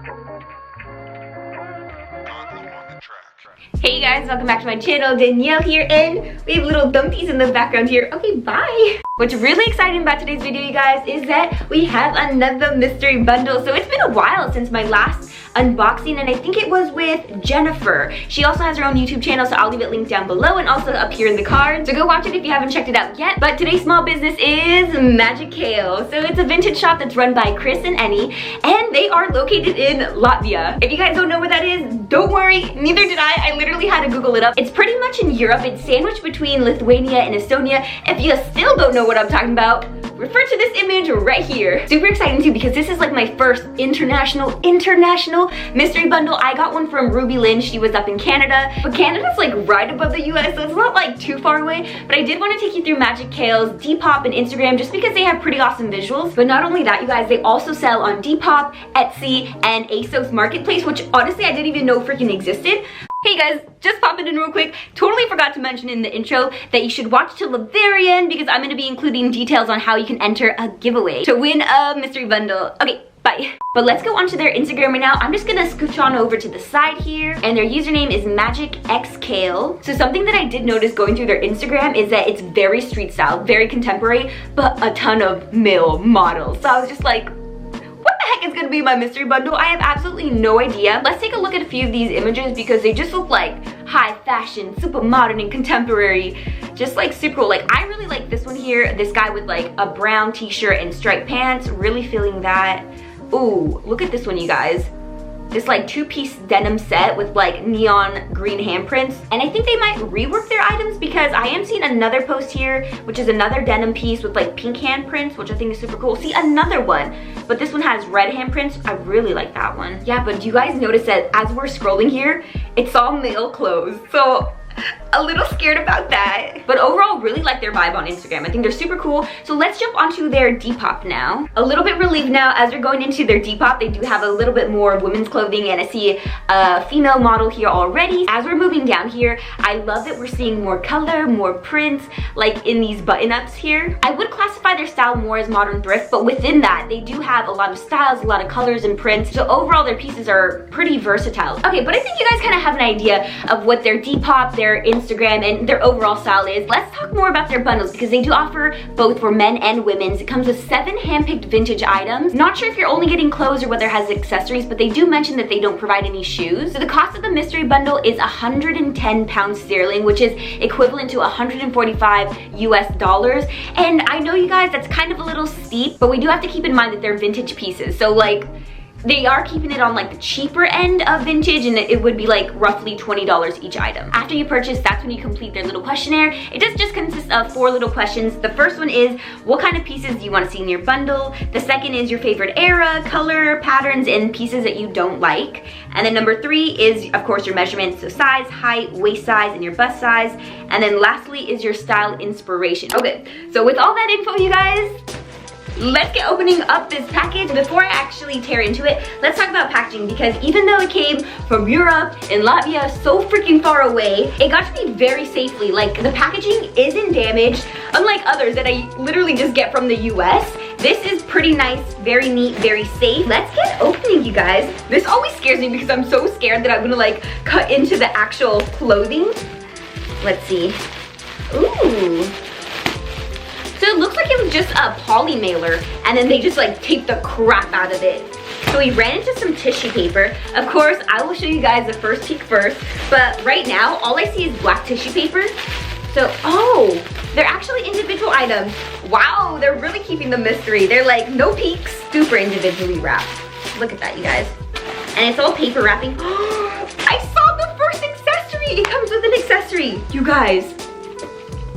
Hey guys, welcome back to my channel. Danielle here, and we have little dumpties in the background here. Okay, bye. What's really exciting about today's video, you guys, is that we have another mystery bundle. So it's been a while since my last unboxing, and I think it was with Jennifer. She also has her own YouTube channel, so I'll leave it linked down below and also up here in the card. So go watch it if you haven't checked it out yet. But today's small business is Magic Kale. So it's a vintage shop that's run by Chris and Enny, and they are located in Latvia. If you guys don't know where that is, don't worry, neither did I literally had to Google it up. It's pretty much in Europe. It's sandwiched between Lithuania and Estonia. If you still don't know what I'm talking about, refer to this image right here. Super exciting too, because this is like my first international mystery bundle. I got one from Ruby Lynn. She was up in Canada, but Canada's like right above the US, so it's not like too far away. But I did want to take you through Magic Kale's Depop and Instagram just because they have pretty awesome visuals. But not only that, you guys, they also sell on Depop, Etsy, and Asos Marketplace, which honestly I didn't even know freaking existed. Hey guys, just popping in real quick. Totally forgot to mention in the intro that you should watch till the very end because I'm going to be including details on how you can enter a giveaway to win a mystery bundle. Okay, bye. But let's go onto their Instagram right now. I'm just gonna scooch on over to the side here, and their username is magicxkale. So something that I did notice going through their Instagram is that it's very street style, very contemporary, but a ton of male models. So I was just like, is gonna be my mystery bundle? I have absolutely no idea. Let's take a look at a few of these images because they just look like high fashion, super modern and contemporary, just like super cool. Like I really like this one here, this guy with like a brown t-shirt and striped pants, really feeling that. Ooh, look at this one, you guys. This like two-piece denim set with like neon green handprints, and I think they might rework their items because I am seeing another post here which is another denim piece with like pink handprints, which I think is super cool. See, another one, but this one has red handprints. I really like that one. Yeah, but do you guys notice that as we're scrolling here, it's all male clothes, so a little scared about that. But overall, really like their vibe on Instagram. I think they're super cool. So let's jump onto their Depop now. A little bit relieved now as we're going into their Depop. They do have a little bit more women's clothing, and I see a female model here already. As we're moving down here, I love that we're seeing more color, more prints, like in these button-ups here. I would classify their style more as modern thrift, but within that, they do have a lot of styles, a lot of colors and prints. So overall, their pieces are pretty versatile. Okay, but I think you guys kind of have an idea of what their Depop, their Instagram, and their overall style is. Let's talk more about their bundles because they do offer both for men and women's. It comes with 7 hand-picked vintage items. Not sure if you're only getting clothes or whether it has accessories, but they do mention that they don't provide any shoes. So the cost of the mystery bundle is 110 pounds sterling, which is equivalent to 145 US dollars. And I know, you guys, that's kind of a little steep, but we do have to keep in mind that they're vintage pieces. So like, they are keeping it on like the cheaper end of vintage, and it would be like roughly $20 each item. After you purchase, that's when you complete their little questionnaire. It does just consist of 4 little questions. The first one is, what kind of pieces do you want to see in your bundle? The second is your favorite era, color, patterns, and pieces that you don't like. And then number 3 is, of course, your measurements, so size, height, waist size, and your bust size. And then lastly is your style inspiration. Okay, so with all that info, you guys, let's get opening up this package. Before I actually tear into it, let's talk about packaging, because even though it came from Europe and Latvia, so freaking far away, it got to me very safely. Like, the packaging isn't damaged, unlike others that I literally just get from the US. This is pretty nice, very neat, very safe. Let's get opening, you guys. This always scares me because I'm so scared that I'm gonna like cut into the actual clothing. Let's see. Ooh. So it looks like it was just a poly mailer, and then they just like taped the crap out of it. So we ran into some tissue paper. Of course, I will show you guys the first peek first, but right now, all I see is black tissue paper. So, oh, they're actually individual items. Wow, they're really keeping the mystery. They're like, no peeks, super individually wrapped. Look at that, you guys. And it's all paper wrapping. I saw the first accessory. It comes with an accessory. You guys,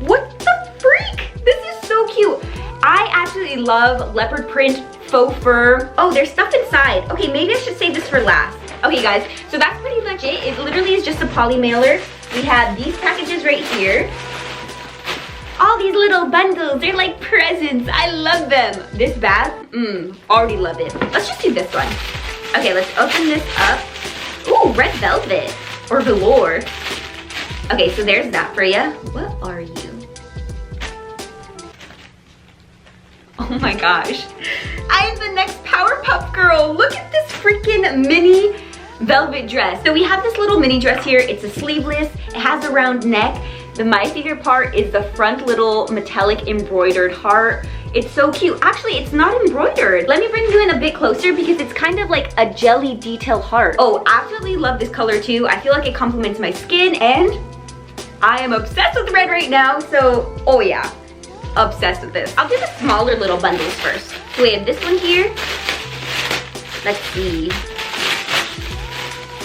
what the freak? This is so cute. I absolutely love leopard print, faux fur. Oh, there's stuff inside. Okay, maybe I should save this for last. Okay guys, so that's pretty much it. It literally is just a poly mailer. We have these packages right here. All these little bundles, they're like presents. I love them. This bag, already love it. Let's just do this one. Okay, let's open this up. Ooh, red velvet or velour. Okay, so there's that for you. What are you? Oh my gosh. I am the next Powerpuff Girl. Look at this freaking mini velvet dress. So we have this little mini dress here. It's a sleeveless. It has a round neck. My favorite part is the front little metallic embroidered heart. It's so cute. Actually, it's not embroidered. Let me bring you in a bit closer because it's kind of like a jelly detail heart. Oh, absolutely love this color too. I feel like it complements my skin and I am obsessed with red right now. So, oh yeah, obsessed with this. I'll do the smaller little bundles first. So we have this one here. Let's see.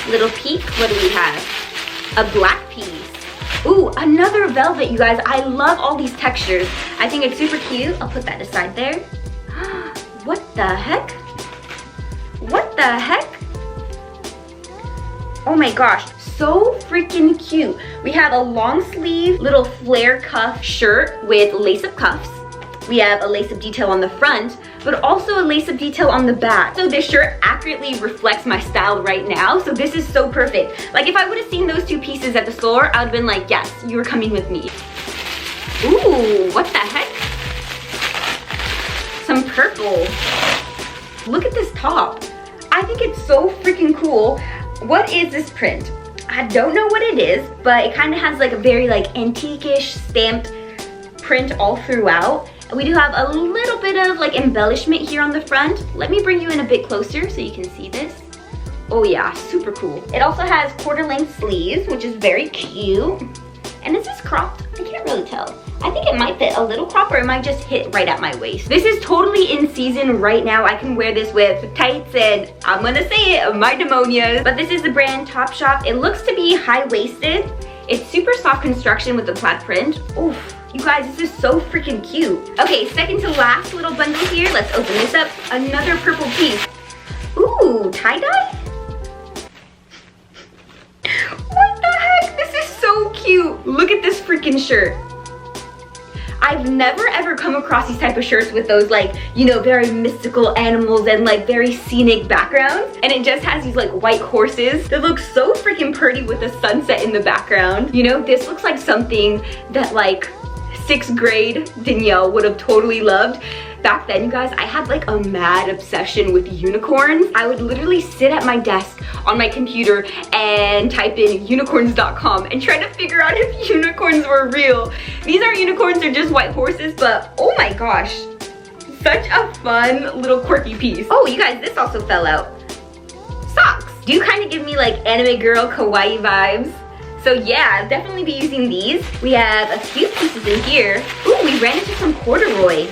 Little peek, what do we have? A black piece. Ooh, another velvet, you guys. I love all these textures. I think it's super cute. I'll put that aside there. What the heck? What the heck? Oh my gosh, so freaking cute. We have a long sleeve little flare cuff shirt with lace-up cuffs. We have a lace-up detail on the front, but also a lace-up detail on the back. So this shirt accurately reflects my style right now, so this is so perfect. Like if I would have seen those two pieces at the store, I would have been like, yes, you're coming with me. Ooh, what the heck? Some purple. Look at this top. I think it's so freaking cool. What is this print? I don't know what it is, but it kind of has like a very like antique-ish stamped print all throughout. We do have a little bit of like embellishment here on the front. Let me bring you in a bit closer so you can see this. Oh yeah, super cool. It also has quarter length sleeves, which is very cute. And is this cropped? I can't really tell. I think it might fit a little crop or it might just hit right at my waist. This is totally in season right now. I can wear this with tights and I'm gonna say it, my demonias. But this is the brand Topshop. It looks to be high-waisted. It's super soft construction with the plaid print. Oof. You guys, this is so freaking cute. Okay, second to last little bundle here. Let's open this up. Another purple piece. Ooh, tie-dye? What the heck? This is so cute. Look at this freaking shirt. I've never ever come across these type of shirts with those like, you know, very mystical animals and like very scenic backgrounds. And it just has these like white horses that look so freaking pretty with the sunset in the background. You know, this looks like something that like 6th grade Danielle would have totally loved. Back then, you guys, I had like a mad obsession with unicorns. I would literally sit at my desk on my computer and type in unicorns.com and try to figure out if unicorns were real. These aren't unicorns, they're just white horses, but oh my gosh, such a fun little quirky piece. Oh, you guys, this also fell out. Socks. Do kind of give me like anime girl kawaii vibes. So yeah, I'll definitely be using these. We have a few pieces in here. Ooh, we ran into some corduroy.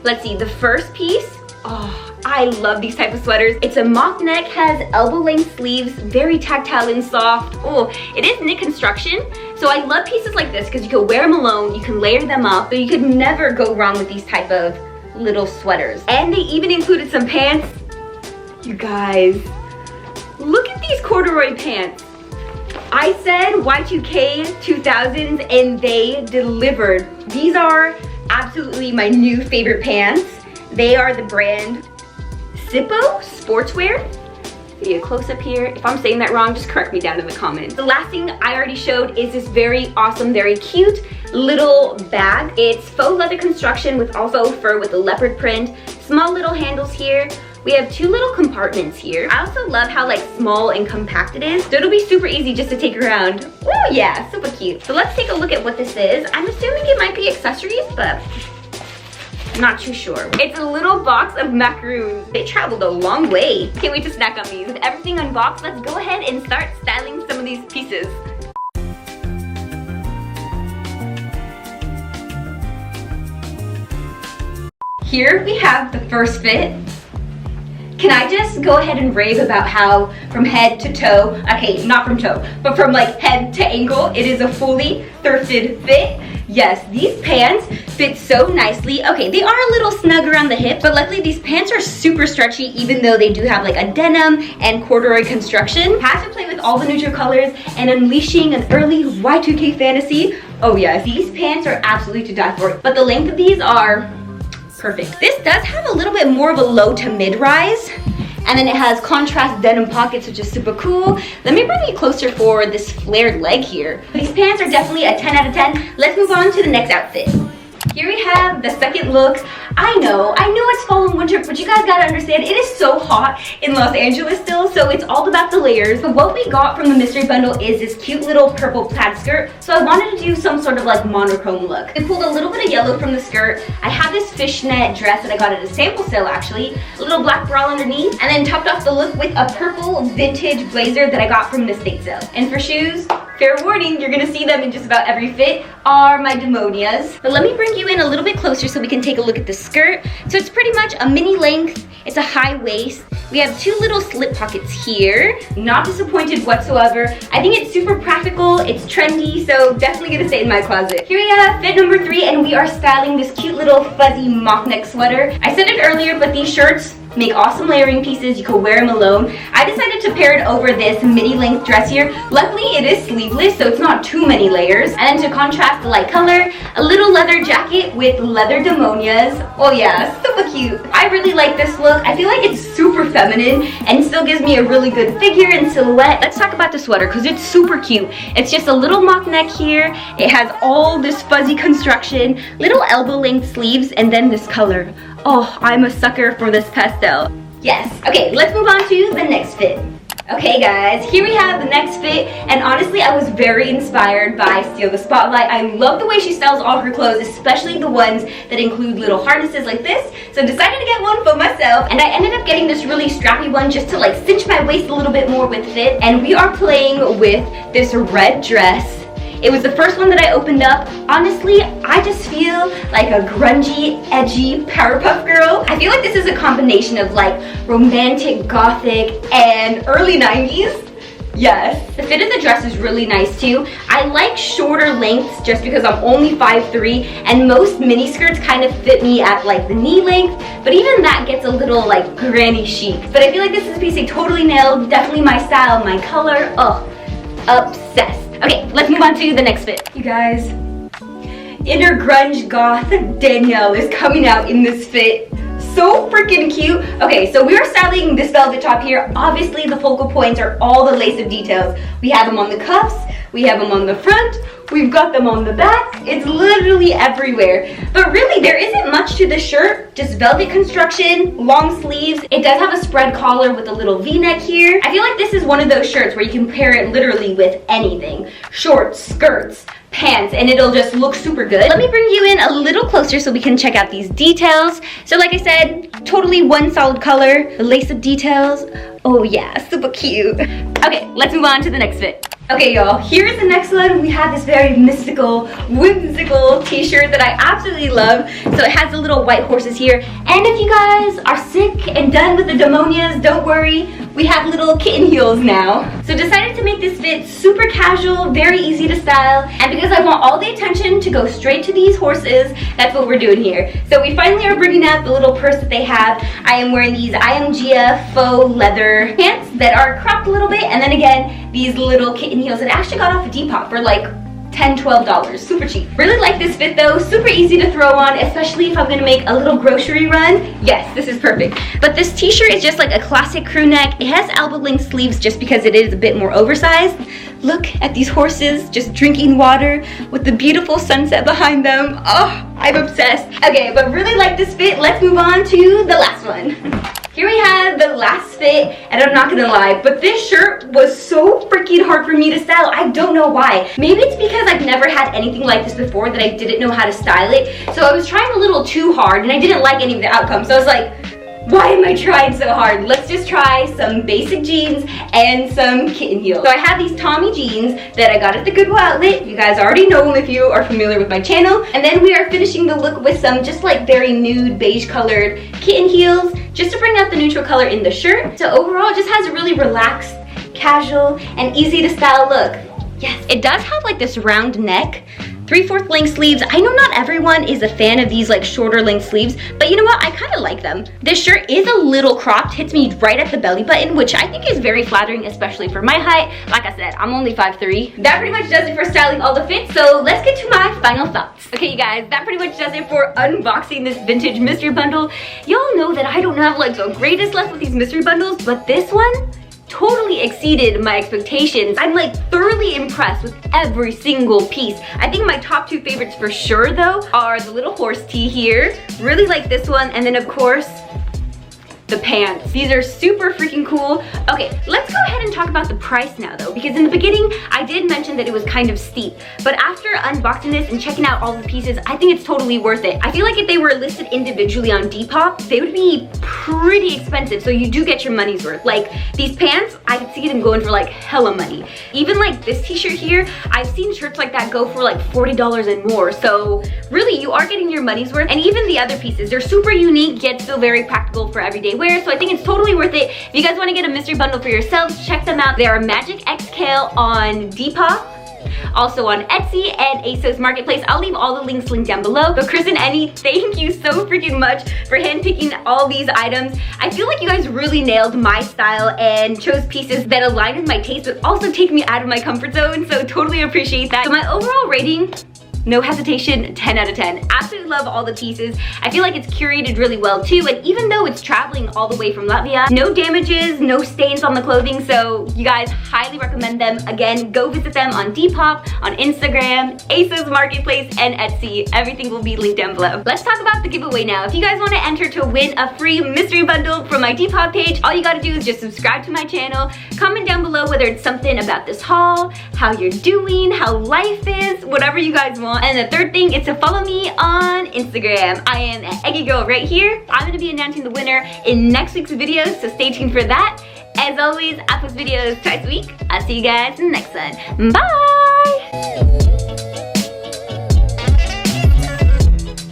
Let's see, the first piece. Oh, I love these type of sweaters. It's a mock neck, has elbow length sleeves, very tactile and soft. Oh, it is knit construction. So I love pieces like this because you can wear them alone, you can layer them up, but you could never go wrong with these type of little sweaters. And they even included some pants. You guys, look at these corduroy pants. I said Y2K 2000s and they delivered. These are absolutely my new favorite pants. They are the brand Zippo Sportswear. Give you a close up here. If I'm saying that wrong, just correct me down in the comments. The last thing I already showed is this very awesome, very cute little bag. It's faux leather construction with also fur with a leopard print. Small little handles here. We have 2 little compartments here. I also love how like small and compact it is. So it'll be super easy just to take around. Oh yeah, super cute. So let's take a look at what this is. I'm assuming it might be accessories, but I'm not too sure. It's a little box of macaroons. They traveled a long way. Can't wait to snack on these. With everything unboxed, let's go ahead and start styling some of these pieces. Here we have the first fit. Can I just go ahead and rave about how from head to toe, okay, not from toe, but from like head to ankle, it is a fully thrifted fit. Yes, these pants fit so nicely. Okay, they are a little snug around the hip, but luckily these pants are super stretchy even though they do have like a denim and corduroy construction. Had to play with all the neutral colors and unleashing an early Y2K fantasy. Oh yes, these pants are absolutely to die for, but the length of these are perfect. This does have a little bit more of a low to mid rise, and then it has contrast denim pockets, which is super cool. Let me bring you closer for this flared leg here. These pants are definitely a 10 out of 10. Let's move on to the next outfit. Here we have the second look. I know it's fall and winter, but you guys gotta understand, it is so hot in Los Angeles still, so it's all about the layers. But what we got from the mystery bundle is this cute little purple plaid skirt, so I wanted to do some sort of like monochrome look. We pulled a little bit of yellow from the skirt. I have this fishnet dress that I got at a sample sale actually, a little black bra underneath, and then topped off the look with a purple vintage blazer that I got from the estate sale. And for shoes, fair warning, you're gonna see them in just about every fit, are my demonias. But let me bring you in a little bit closer so we can take a look at the skirt. So it's pretty much a mini length, it's a high waist. We have two little slip pockets here. Not disappointed whatsoever. I think it's super practical, it's trendy, so definitely gonna stay in my closet. Here we have fit number 3, and we are styling this cute little fuzzy mock neck sweater. I said it earlier, but these shirts make awesome layering pieces. You could wear them alone. I decided to pair it over this mini length dress here. Luckily it is sleeveless, so it's not too many layers. And then to contrast the light color, a little leather jacket with leather demonias. Oh yeah, super cute. I really like this look. I feel like it's super feminine and still gives me a really good figure and silhouette. Let's talk about the sweater because it's super cute. It's just a little mock neck here. It has all this fuzzy construction, little elbow length sleeves, and then this color. Oh, I'm a sucker for this pastel. Yes. Okay, let's move on to the next fit. Okay guys, here we have the next fit, and honestly I was very inspired by Steal the Spotlight. I love the way she styles all her clothes, especially the ones that include little harnesses like this. So decided to get one for myself, and I ended up getting this really strappy one just to like cinch my waist a little bit more with fit. And we are playing with this red dress. It was the first one that I opened up. Honestly, I just feel like a grungy, edgy Powerpuff Girl. I feel like this is a combination of like romantic, gothic, and early 90s. Yes. The fit of the dress is really nice too. I like shorter lengths just because I'm only 5'3", and most mini skirts kind of fit me at like the knee length, but even that gets a little like granny chic. But I feel like this is a piece I totally nailed. Definitely my style, my color. Oh, obsessed. Okay, let's move on to the next fit. You guys, inner grunge goth Danielle is coming out in this fit. So freaking cute. Okay, so we are styling this velvet top here. Obviously, the focal points are all the lace-up details. We have them on the cuffs, we have them on the front, we've got them on the back. It's literally everywhere. But really, there isn't much to the shirt. Just velvet construction, long sleeves. It does have a spread collar with a little V-neck here. I feel like this is one of those shirts where you can pair it literally with anything. Shorts, skirts, pants, and it'll just look super good. Let me bring you in a little closer so we can check out these details. So like I said, totally one solid color. The lace-up details, oh yeah, super cute. Okay, let's move on to the next fit. Okay y'all, here's the next one. We have this very mystical, whimsical t-shirt that I absolutely love. So it has the little white horses here. And if you guys are sick and done with the demonias, don't worry. We have little kitten heels now. So decided to make this fit super casual, very easy to style. And because I want all the attention to go straight to these horses, that's what we're doing here. So we finally are bringing out the little purse that they have. I am wearing these Omggg faux leather pants that are cropped a little bit. And then again, these little kitten heels that I actually got off of Depop for like $10, $12, super cheap. Really like this fit though, super easy to throw on, especially if I'm gonna make a little grocery run. Yes, this is perfect. But this t-shirt is just like a classic crew neck. It has elbow length sleeves just because it is a bit more oversized. Look at these horses just drinking water with the beautiful sunset behind them. Oh, I'm obsessed. Okay, but really like this fit. Let's move on to the last one. Here we have the last fit, and I'm not gonna lie, but this shirt was so freaking hard for me to style. I don't know why. Maybe it's because I've never had anything like this before that I didn't know how to style it. So I was trying a little too hard, and I didn't like any of the outcomes. So I was like, why am I trying so hard? Let's just try some basic jeans and some kitten heels. So I have these Tommy jeans that I got at the Goodwill outlet. You guys already know them if you are familiar with my channel. And then we are finishing the look with some just like very nude beige colored kitten heels, just to bring out the neutral color in the shirt. So overall, it just has a really relaxed, casual, and easy to style look. Yes, it does have like this round neck, 3/4 length sleeves. I know not everyone is a fan of these like shorter length sleeves, but you know what? I kind of like them. This shirt is a little cropped, hits me right at the belly button, which I think is very flattering, especially for my height. Like I said, I'm only 5'3". That pretty much does it for styling all the fits, so let's get to my final thoughts. Okay, you guys, that pretty much does it for unboxing this vintage mystery bundle. Y'all know that I don't have like the greatest luck with these mystery bundles, but this one totally exceeded my expectations. I'm like thoroughly impressed with every single piece. I think my top 2 favorites for sure though are the little horse tee here. Really like this one, and then of course, the pants. These are super freaking cool. Okay, let's go ahead and talk about the price now though, because in the beginning I did mention that it was kind of steep, but after unboxing this and checking out all the pieces, I think it's totally worth it. I feel like if they were listed individually on Depop, they would be pretty expensive, so you do get your money's worth. Like these pants, I could see them going for like hella money. Even like this t-shirt here, I've seen shirts like that go for like $40 and more, so really you are getting your money's worth. And even the other pieces, they're super unique yet still very practical for everyday wear, so I think it's totally worth it. If you guys want to get a mystery bundle for yourselves, check them out. They are magicxkale on Depop, also on Etsy and Asos Marketplace. I'll leave all the links linked down below. But Chris and Enny, thank you so freaking much for handpicking all these items. I feel like you guys really nailed my style and chose pieces that align with my taste, but also take me out of my comfort zone, so totally appreciate that. So my overall rating, no hesitation, 10 out of 10. Absolutely love all the pieces. I feel like it's curated really well too, and even though it's traveling all the way from Latvia, no damages, no stains on the clothing, so you guys, highly recommend them. Again, go visit them on Depop, on Instagram, Asos Marketplace, and Etsy. Everything will be linked down below. Let's talk about the giveaway now. If you guys want to enter to win a free mystery bundle from my Depop page, all you gotta do is just subscribe to my channel, comment down below whether it's something about this haul, how you're doing, how life is, whatever you guys want. And the third thing is to follow me on Instagram. I am at Eggy Girl right here. I'm gonna be announcing the winner in next week's video, so stay tuned for that. As always, I post videos twice a week. I'll see you guys in the next one. Bye!